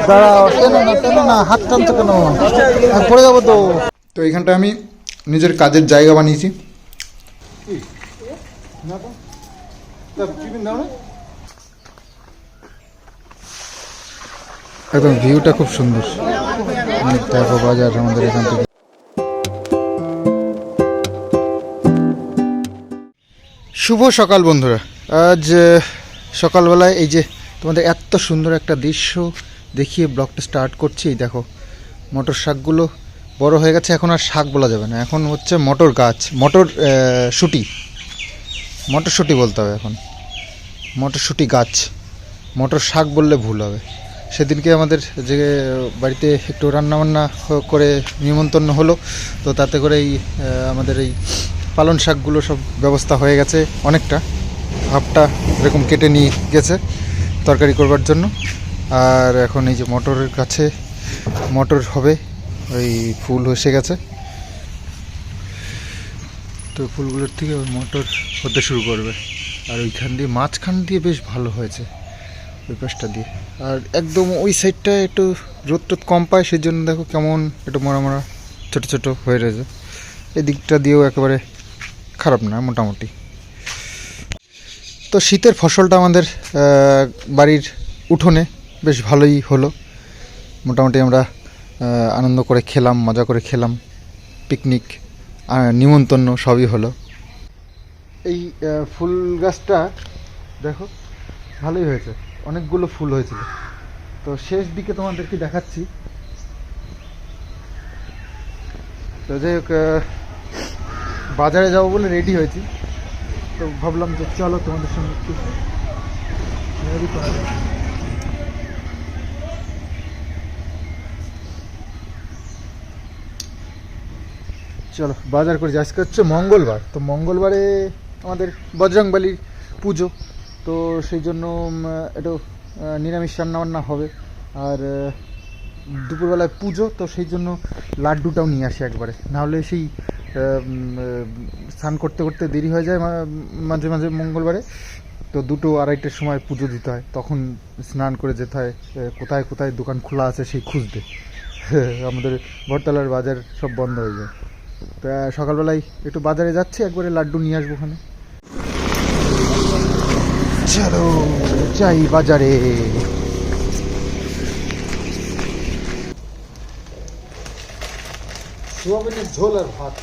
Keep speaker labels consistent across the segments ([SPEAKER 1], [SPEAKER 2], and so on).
[SPEAKER 1] দাঁড়াও, টেনো না টেনো না, হাত টানছো কেন? পড়ে যাবো তো। তো এইখানটা আমি নিজের কাজের জায়গা বানিয়েছি। একদম ভিউটা খুব সুন্দর। দেখো বাজার আমাদের এখান থেকে। শুভ সকাল বন্ধুরা। আজ সকালবেলায় এই যে তোমাদের এত সুন্দর একটা দৃশ্য দেখিয়ে ব্লগটা স্টার্ট করছি। দেখো মটর শাকগুলো বড় হয়ে গেছে, এখন আর শাক বলা যাবে না, এখন হচ্ছে মটর গাছ, মটরশুঁটি বলতে হবে এখন, মটরশুঁটি গাছ। মটর শাক বললে ভুল হবে। সেদিনকে আমাদের যে বাড়িতে একটু রান্নাবান্না করে নিমন্ত্রণ হলো, তো তাতে করে এই আমাদের এই পালং শাকগুলো সব ব্যবস্থা হয়ে গেছে, অনেকটা হাফটা এরকম কেটে নিয়ে গেছে তরকারি করবার জন্য। আর এখন এই যে মটরের কাছে মটর হবে, ওই ফুল এসে গেছে, তো ফুলগুলোর থেকে ওই মটর হতে শুরু করবে। আর ওইখান দিয়ে মাঝখান দিয়ে বেশ ভালো হয়েছে ওই পাশটা দিয়ে। আর একদম ওই সাইডটা একটু রোদ টোদ কম পায়, সেই জন্য দেখো কেমন একটু মরা মরা ছোটো ছোটো হয়ে রয়েছে। এই দিকটা দিয়েও একেবারে খারাপ না, মোটামুটি। তো শীতের ফসলটা আমাদের বাড়ির উঠোনে বেশ ভালোই হলো, মোটামুটি আমরা আনন্দ করে খেলাম, মজা করে খেলাম, পিকনিক নিমন্ত্রণ সবই হলো। এই ফুল গাছটা দেখো ভালোই হয়েছে, অনেকগুলো ফুল হয়েছিল। তো শেষ দিকে তোমাদেরকে দেখাচ্ছি। তো যাই হোক, বাজারে যাবো বলে রেডি হয়েছি, তো ভাবলাম যে চলো তোমাদের সঙ্গে একটু রেডি করা যায়। চলো বাজার করে যাই। আজকে হচ্ছে মঙ্গলবার, তো মঙ্গলবারে আমাদের বজরংবলীর পুজো, তো সেই জন্য একটু নিরামিষ রান্নাবান্না হবে। আর দুপুরবেলায় পুজো, তো সেই জন্য লাড্ডুটাও নিয়ে আসি একবারে, নাহলে সেই স্নান করতে করতে দেরি হয়ে যায় মাঝে মাঝে মঙ্গলবারে। তো 2-2-2:30টার সময় পুজো দিতে হয়, তখন স্নান করে যেতে হয় কোথায় কোথায় দোকান খোলা আছে সেই খুঁজতে। আমাদের বটতলার বাজার সব বন্ধ হয়ে যায়। তা সকালবেলায় একটু বাজারে যাচ্ছি, একবারে লাড্ডু নিয়ে আসবো ওখানে। চলো যাই বাজারে। সোয়াবিনের ঝোল আর ভাত।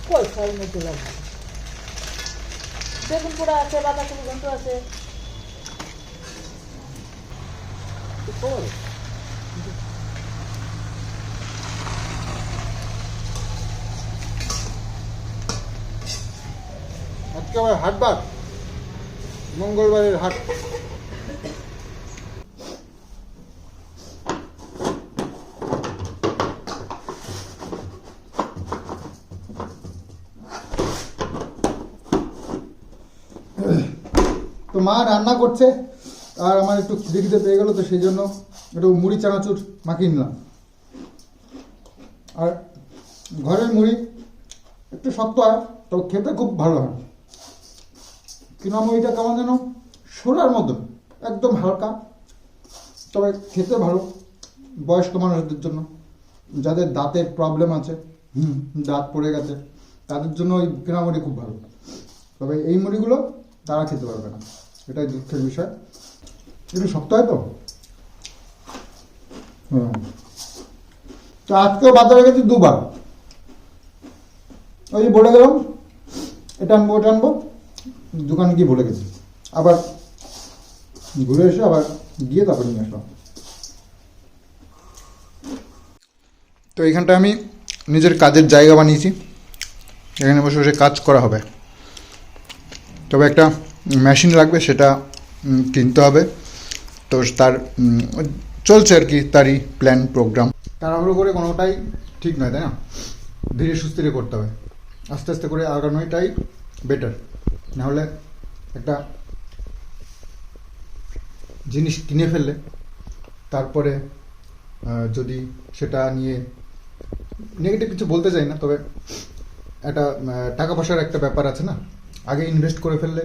[SPEAKER 2] কই সোয়াবিনের ঝোল আর ভাত? বেগুন পোড়া আছে, বাঁধাকপি ঘন্ট আছে।
[SPEAKER 1] আজকে আবার হাটবার, মঙ্গলবারের হাট। তো মা রান্না করছে, আর আমার একটু খিদে খিদে পেয়ে গেলো, তো সেই জন্য একটু মুড়ি চানাচুর মাখিয়ে নিলাম। আর ঘরের মুড়ি একটু শক্ত হয়, তো খেতে খুব ভালো হয়। কিন্তু মুড়িটা কেমন যেন সোলার মতন, একদম হালকা, তবে খেতে ভালো। বয়স্ক মানুষদের জন্য, যাদের দাঁতের প্রবলেম আছে, দাঁত পড়ে গেছে, তাদের জন্য ওই কেনা মুড়ি খুব ভালো। তবে এই মুড়িগুলো তারা খেতে পারবে না, এটাই দুঃখের বিষয়। একটু শক্ত হয় তো। তো আজকেও বাজারে গেছি দুবার। ওই যে বলে গেলাম এটা আনবো ওটা আনবো, দোকানে গিয়ে বলে গেছি, আবার ঘুরে এসে আবার গিয়ে তারপর নিয়ে আসলাম। তো এইখানটা আমি নিজের কাজের জায়গা বানিয়েছি, এখানে বসে বসে কাজ করা হবে। তবে একটা মেশিন লাগবে, সেটা কিনতে হবে। তো তার চলছে আর কি, তারই প্ল্যান প্রোগ্রাম। তাড়াহুড়ো করে কোনোটাই ঠিক নয়, তাই না? ধীরে সুস্থিরে করতে হবে, আস্তে আস্তে করে আগানোটাই বেটার। নাহলে একটা জিনিস কিনে ফেললে তারপরে যদি সেটা নিয়ে নেগেটিভ কিছু বলতে চাই না, তবে একটা টাকা পয়সার একটা ব্যাপার আছে না, আগে ইনভেস্ট করে ফেললে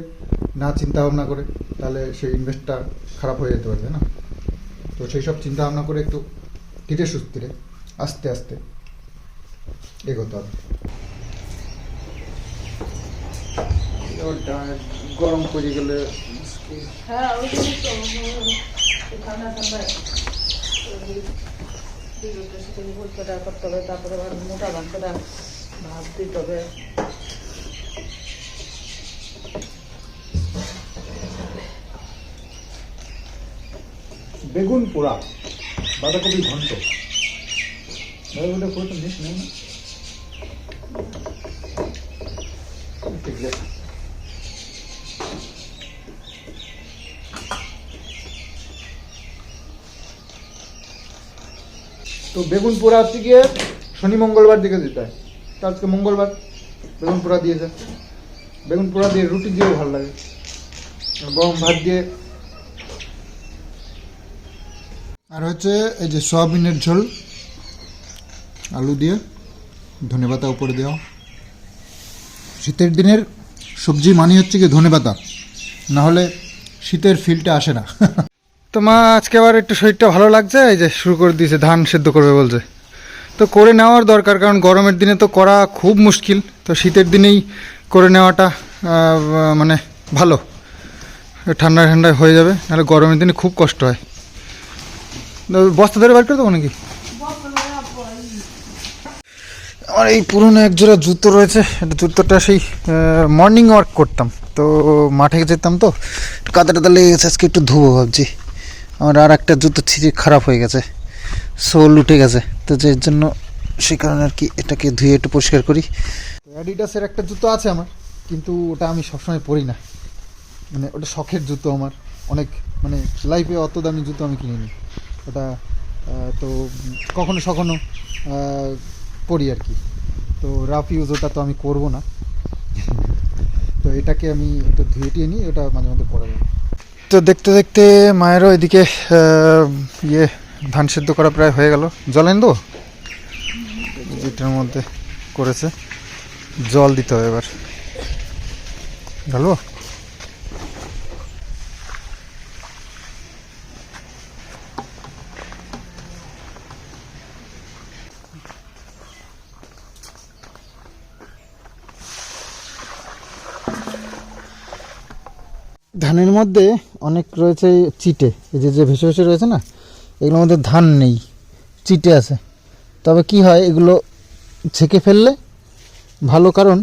[SPEAKER 1] না চিন্তা ভাবনা করে, তাহলে সেই ইনভেস্টটা খারাপ হয়ে যেতে পারে, না? তো সেই সব চিন্তা ভাবনা করে একটু ধীরে সুস্থিরে আস্তে আস্তে এগোতে হবে। গরম পড়ে গেলে
[SPEAKER 2] হ্যাঁ ওই জন্যই তো ঠান্ডা ঠান্ডায় পরিষ্কার করতে হবে, তারপরে আবার মোটা ভাতটা ভাত দিতে হবে।
[SPEAKER 1] বেগুন পোড়া, বাঁধাকপি ঘন্ট, মিস নেই না? ঠিক আছে। তো বেগুন পোড়া হচ্ছে গিয়ে শনি মঙ্গলবার দিকে দিতে হয়, তো আজকে মঙ্গলবার বেগুন পোড়া দিয়েছে। বেগুন পোড়া দিয়ে রুটি দিয়েও ভালো লাগে, গরম ভাত দিয়ে। আর হচ্ছে এই যে সয়াবিনের ঝোল আলু দিয়ে ধনেপাতা উপরে দেওয়া। শীতের দিনের সবজি মানে হচ্ছে কি ধনেপাতা, না হলে শীতের ফিলটা আসে না। তো মা আজকে আবার একটু শরীরটা ভালো লাগছে, এই যে শুরু করে দিয়েছে, ধান সেদ্ধ করবে বলছে। তো করে নেওয়ার দরকার, কারণ গরমের দিনে তো করা খুব মুশকিল, তো শীতের দিনেই করে নেওয়াটা মানে ভালো, ঠান্ডা ঠান্ডায় হয়ে যাবে, নাহলে গরমের দিনে খুব কষ্ট হয়। বস্তা ধরে বার করে দেবো নাকি? আমার এই পুরনো এক জোড়া জুতো রয়েছে, এটা জুতোটা সেই মর্নিং ওয়ার্ক করতাম, তো মাঠে যেতাম, তো একটু কাদা টাদা লেগে গেছে, আজকে একটু ধুবো ভাবছি। আমার আর একটা জুতো ছিঁড়ে খারাপ হয়ে গেছে, সোল উঠে গেছে, তো যে জন্য সেই কারণে আর কি এটাকে ধুয়ে একটু পরিষ্কার করি। অ্যাডিডাসের একটা জুতো আছে আমার, কিন্তু ওটা আমি সবসময় পরি না, মানে ওটা শখের জুতো আমার, অনেক মানে লাইফে অত দামি জুতো আমি কিনিনি ওটা, তো কখনো সখনো পরি আর কি। তো রাফ ইউজ ওটা তো আমি করব না, তো এটাকে আমি একটু ধুয়ে টিয়ে নিই, ওটা মাঝে মধ্যে পরা যাবে। তো দেখতে দেখতে মায়েরও এদিকে ধান সেদ্ধ করা প্রায় হয়ে গেল। জল এনে দেবো, যেটার মধ্যে করেছে জল দিতে হবে, এবার ঢালবো। ধানের মধ্যে অনেক রয়েছে চিটে, এই যে ভেসে ভেসে রয়েছে না, এগুলোর মধ্যে ধান নেই, চিটে আছে। তবে কি হয়, এগুলো ছেঁকে ফেললে ভালো, কারণ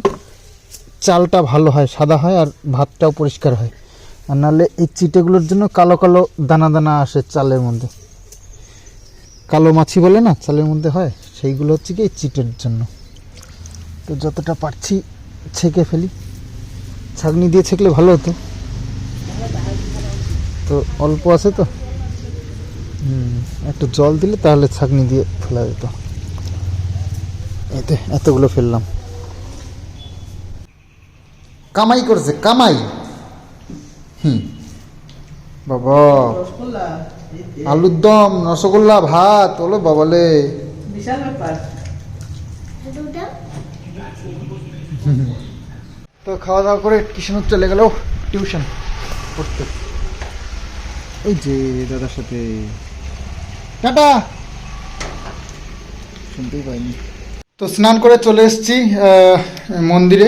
[SPEAKER 1] চালটা ভালো হয়, সাদা হয়, আর ভাতটাও পরিষ্কার হয়। আর নাহলে এই চিটেগুলোর জন্য কালো কালো দানা দানা আসে চালের মধ্যে, কালো মাছি বলে না চালের মধ্যে হয়, সেইগুলো হচ্ছে কি এই চিটের জন্য। তো যতটা পারছি ছেঁকে ফেলি, ছাঁকনি দিয়ে ছেঁকলে ভালো হতো, তো অল্প আছে তো, একটু জল দিলে তাহলে ছাঁকনি দিয়ে ফেলা যেত। এতে এতগুলো ফেললাম, কামাই করছে কামাই। বাবা, আলুর দম, রসগোল্লা, ভাত, ওলো বাবালে,
[SPEAKER 2] বিশাল ব্যাপার।
[SPEAKER 1] তো খাওয়া দাওয়া করে কিষাণু চলে গেল টিউশন পড়তে, ওই যে দাদার সাথে টাটা, শুনতেই পাইনি। তো স্নান করে চলে এসেছি মন্দিরে,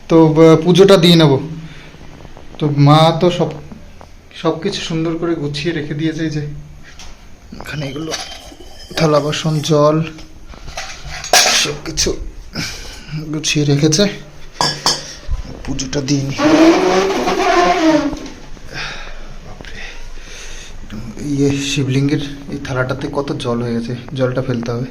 [SPEAKER 1] তো পুজোটা দিয়ে নেব। তো মা তো সব কিছু সুন্দর করে গুছিয়ে রেখে দিয়েছে, যে এখানে এগুলো থালা বাসন জল সব কিছু গুছিয়ে রেখেছে, পুজোটা দিই। শিবলিঙ্গের এই থালাটাতে কত জল হয়ে গেছে, জলটা ফেলতে হবে।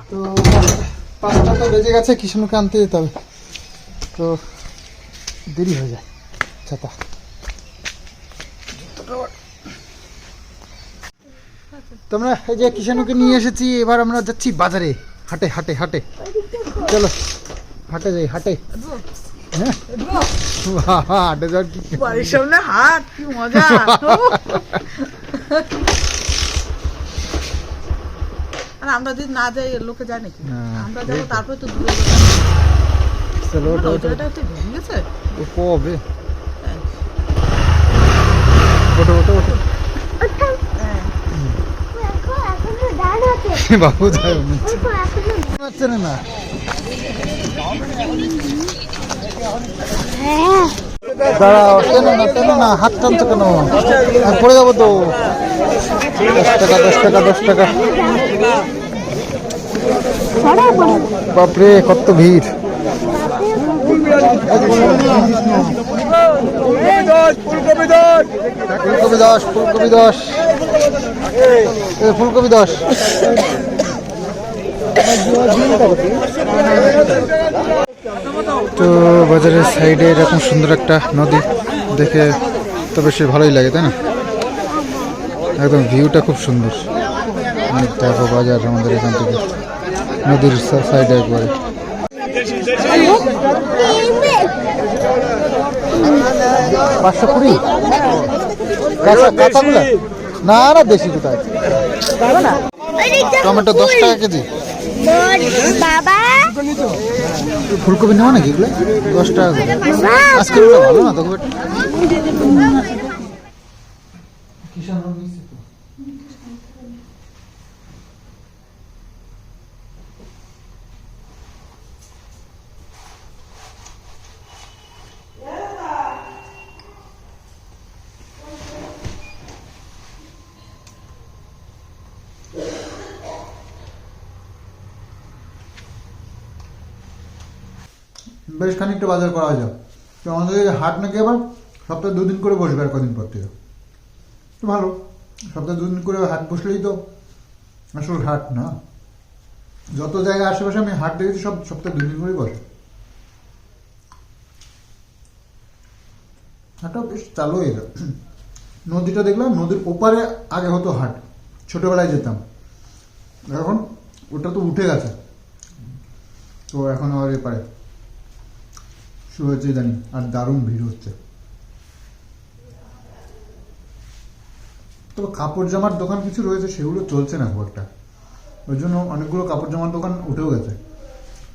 [SPEAKER 1] তো 5টা তো বেজে গেছে, কিষাণুকে আনতে যেতে হবে, তো দেরি হয়ে যায়। ছাতা তোমরা এই যে কিষাণুকে নিয়ে এসেছি, এবার আমরা যাচ্ছি বাজারে, হাটে হাটে হাটে, চলো হাটে যাই, হাটে বাবা, হাটে যাওয়ার কি
[SPEAKER 2] বাড়ির সামনে হাট, কি মজা। আর আমরা যদি না যাই লোকে যায় নাকি?
[SPEAKER 1] না,
[SPEAKER 2] আমরা যাবো,
[SPEAKER 1] এই তো।
[SPEAKER 2] তারপরে তো দূরে
[SPEAKER 1] চলো ওঠো, ওঠো,
[SPEAKER 2] ওটা একটু ভেঙে গেছে।
[SPEAKER 1] ও কবে ওঠো ওঠো ওঠো
[SPEAKER 2] হ্যাঁ।
[SPEAKER 1] বাবু যায় হচ্ছে না দাঁড়াও, টেনো না, হাত টানছো কেন? আমি পড়ে যাবো তো। 10 টাকা 10 টাকা 10 টাকা। বাপরে কত ভিড়। ফুলকপি 10, ফুলকপি 10, ফুলকপি 10। তো বাজারের সাইডে এরকম সুন্দর একটা নদী দেখে তো বেশ ভালোই লাগে, তাই না? একদম ভিউটা খুব সুন্দর। দেখো বাজার আমাদের এখান থেকে নদীর সাইডে একবারে। 520 কাঁচাগুলা? না না, দেশি কোথায়? টমেটো 10 টাকা কেজি।
[SPEAKER 3] বাবা
[SPEAKER 1] ফুলকপি নেওয়া নাকি এগুলো? 10 টাকা করে। আজকে ভালো না তো খুব একটা। বেশ খানিকটা বাজার করা যায়। তো আমাদের হাট নাকি আবার সপ্তাহে 2 দিন করে বসবে আর কদিন পর থেকে। তো ভালো, সপ্তাহে 2 দিন করে হাট বসলেই তো আসল হাট না। যত জায়গায় আশেপাশে আমি হাট দেখেছি সব সপ্তাহে 2 দিন করেই বসে। হাটটা বেশ চালু হয়ে গেল। নদীটা দেখলাম, নদীর ওপারে আগে হতো হাট, ছোটবেলায় যেতাম। এখন ওটা তো উঠে গেছে, তো এখন আবার এপারে শুরু হয়েছে জানি। আর দারুণ ভিড় হচ্ছে। তবে কাপড় জামার দোকান কিছু রয়েছে, সেগুলো চলছে না খুব একটা। ওই জন্য অনেকগুলো কাপড় জামার দোকান উঠেও গেছে।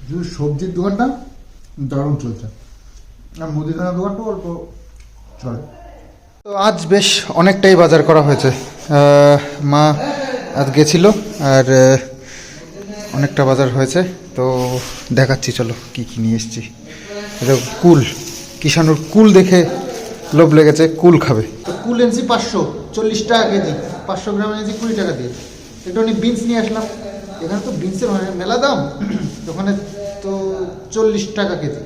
[SPEAKER 1] শুধু সবজির দোকানটা দারুণ চলছে, আর মুদিখানার দোকানটা অল্প চলে। তো আজ বেশ অনেকটাই বাজার করা হয়েছে। মা আজ গেছিল, আর অনেকটা বাজার হয়েছে। তো দেখাচ্ছি, চলো কি কি নিয়ে এসেছি। এটা কুল, কিষানুর কুল দেখে লোভ লেগেছে, কুল খাবে। তো কুল এনেছি 540 টাকা কেজি, 500 গ্রাম এনেছি 20 টাকা দিয়ে। একটু বিনস নিয়ে আসলাম। এখানে তো বিনসের মেলা দাম, ওখানে তো 40 টাকা কেজি,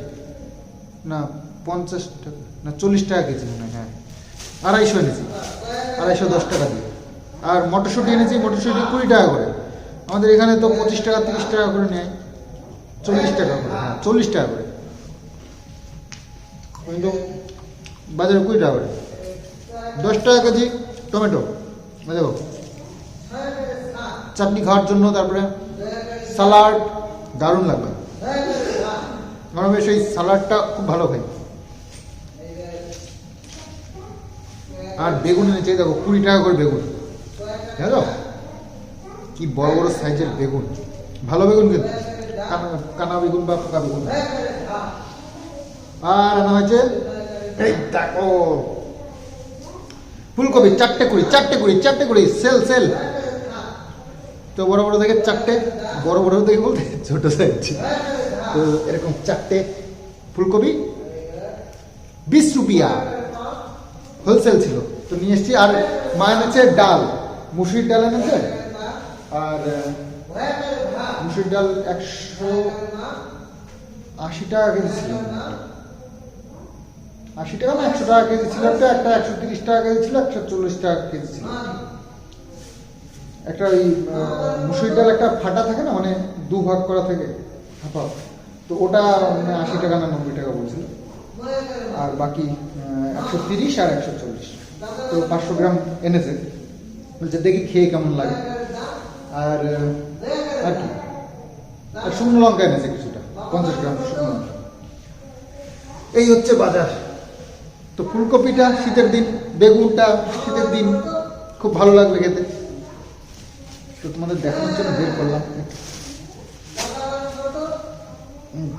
[SPEAKER 1] না 50 টাকা, না 40 টাকা কেজি মনে হয়। হ্যাঁ, 250 এনেছি, 210 টাকা দিয়ে। আর মটরশুঁটি এনেছি, মটরশুঁটি 20 টাকা করে। আমাদের এখানে তো 25 টাকা 30 টাকা করে নেয়, 40 টাকা করে। হ্যাঁ, 40 টাকা করে, কিন্তু বাজারে 20 টাকা করে। 10 টাকা কেজি টমেটো, দেখো চাটনি খাওয়ার জন্য। তারপরে সালাড, দারুণ লাগবে গরমে, সেই সালাডটা খুব ভালো খাই। আর বেগুন এনেছে, দেখো 20 টাকা করে বেগুন, দেখো কি বড় বড় সাইজের বেগুন, ভালো বেগুন, কিন্তু কানা বেগুন বা পোকা বেগুন। আর আনা হয়েছে এই দেখো ফুলকপি 4টে কুড়ি, 4টে কুড়ি, 4টে কুড়ি, সেল সেল। তো বড় বড় দেখে 4টে, বড় বড় দেখে বলতে ছোট সাইজ। তো এরকম 4টে ফুলকপি 20 রুপিয়া, হোলসেল ছিল, তো নিয়ে এসছি। আর মা এনেছে ডাল, মুসুরির ডাল এনেছে। আর মুসুরির ডাল 180 টাকা কেজি ছিল, 80 টাকা না 100 টাকা কেজি ছিল। একটা 130 টাকা কেজি ছিল, 140 টাকা কেজি ছিল। একটা ওই মুসুরির ডাল একটা ফাটা থাকে না, মানে 2 ভাগ করা থাকে, হাফ, তো ওটা মানে 80 টাকা না 90 টাকা বলছিল। আর বাকি 130 আর 140, তো 500 গ্রাম এনেছে। বলছে দেখি খেয়ে কেমন লাগে। আর আর কি, আর শুকনো লঙ্কা এনেছে কিছুটা, 50 গ্রাম শুকনো লঙ্কা। এই হচ্ছে বাজার। তো ফুলকপিটা শীতের দিন, বেগুনটা শীতের দিন, খুব ভালো লাগবে খেতে। তো তোমাদের দেখানোর জন্য বের করলাম।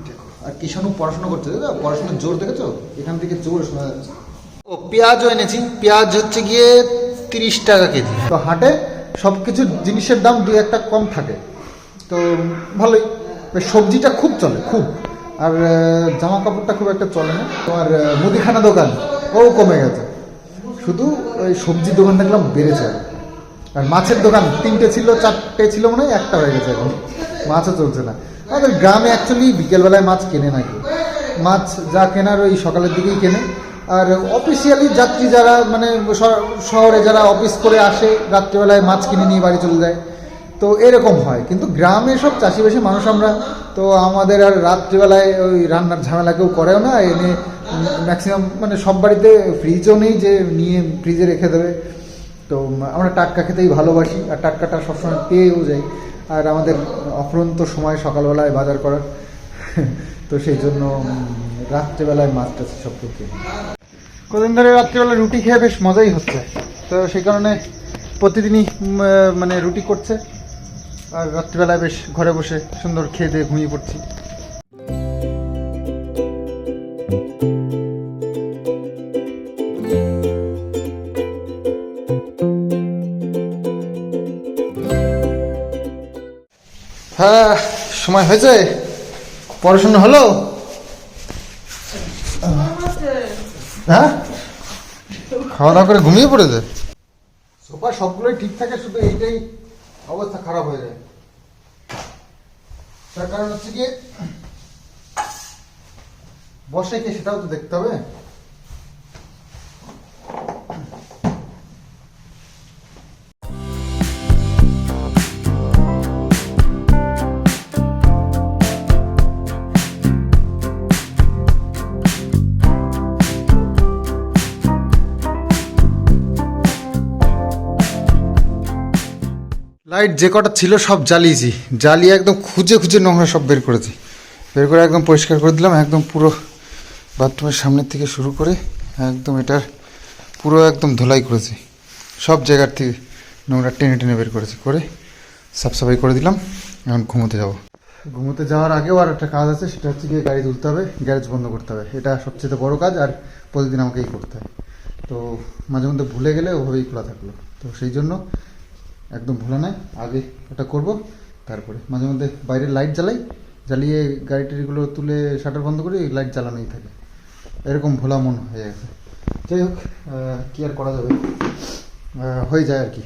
[SPEAKER 1] দেখো, আর কিষাণু পড়াশোনা করছে, পড়াশোনার জোর দেখেছো, এখান থেকে জোর শোনা যাচ্ছে। ও পেঁয়াজও এনেছি, পেঁয়াজ হচ্ছে গিয়ে 30 টাকা কেজি। তো হাটে সব কিছু জিনিসের দাম 2-1 কম থাকে, তো ভালোই। সবজিটা খুব চলে, খুব। আর জামা কাপড়টা খুব একটা চলে না। তোমার মুদিখানা দোকান ও কমে গেছে, শুধু ওই সবজির দোকান দেখলাম বেড়েছে। আর মাছের দোকান 3টে ছিল, 4টে ছিল মনে হয়, 1টা হয়ে গেছে এখন। মাছও চলছে না। আমাদের গ্রামে অ্যাকচুয়ালি বিকেলবেলায় মাছ কেনে না কেউ, মাছ যা কেনার ওই সকালের দিকেই কেনে। আর অফিসিয়ালি যাত্রী যারা, মানে শহরে যারা অফিস করে আসে, রাত্রিবেলায় মাছ কিনে নিয়ে বাড়ি চলে যায়, তো এরকম হয়। কিন্তু গ্রামে সব চাষিবাসী মানুষ আমরা, তো আমাদের আর রাত্রিবেলায় ওই রান্নার ঝামেলা কেউ করেও না। এনে ম্যাক্সিমাম, মানে সব বাড়িতে ফ্রিজও নেই যে নিয়ে ফ্রিজে রেখে দেবে। তো আমরা টাটকা খেতেই ভালোবাসি, আর টাটকাটা সবসময় পেয়েও যাই। আর আমাদের অফুরন্ত সময় সকালবেলায় বাজার করার, তো সেই জন্য রাত্রেবেলায় মাছ টাছ সব কিনি। কদিন ধরে রাত্রিবেলা রুটি খেয়ে বেশ মজাই হচ্ছে, তো সেই কারণে প্রতিদিনই মানে রুটি করছে। আর রাত্রিবেলায় বেশ ঘরে বসে সুন্দর খেয়ে দিয়ে ঘুমিয়ে পড়ছি। হ্যাঁ, সময় হয়েছে, পড়াশোনা হলো। হ্যাঁ, খাওয়া দাওয়া করে ঘুমিয়ে পড়েছে। সোফা সবগুলোই ঠিক থাকে, শুধু এইটাই অবস্থা খারাপ হয়ে যায়। তার কারণ হচ্ছে কি, বসে কি সেটাও তো দেখতে হবে। লাইট যে কটা ছিল সব জ্বালিয়েছি, জ্বালিয়ে একদম খুঁজে খুঁজে নোংরা সব বের করেছি। বের করে একদম পরিষ্কার করে দিলাম। একদম পুরো বাথরুমের সামনের থেকে শুরু করে একদম এটার পুরো একদম ধোলাই করেছি। সব জায়গার থেকে নোংরা টেনে টেনে বের করেছি, করে সাফসাফাই করে দিলাম। এখন ঘুমোতে যাব। ঘুমোতে যাওয়ার আগেও আর একটা কাজ আছে, সেটা হচ্ছে গিয়ে গাড়ি তুলতে হবে, গ্যারেজ বন্ধ করতে হবে। এটা সবচেয়ে বড় কাজ, আর প্রতিদিন আমাকেই করতে হয়। তো মাঝে মধ্যে ভুলে গেলে ওভাবেই খোলা থাকলো, তো সেই জন্য একদম ভোলা নাই, আগে এটা করব। তারপরে মাঝে মধ্যে বাইরের লাইট জ্বালাই, জ্বালিয়ে গাড়ি টাড়িগুলো তুলে শাটার বন্ধ করে লাইট জ্বালানোই থাকে। এরকম ভোলা মন হয়ে গেছে। যাই হোক, কি আর করা যাবে, হয়ে যায় আর কি।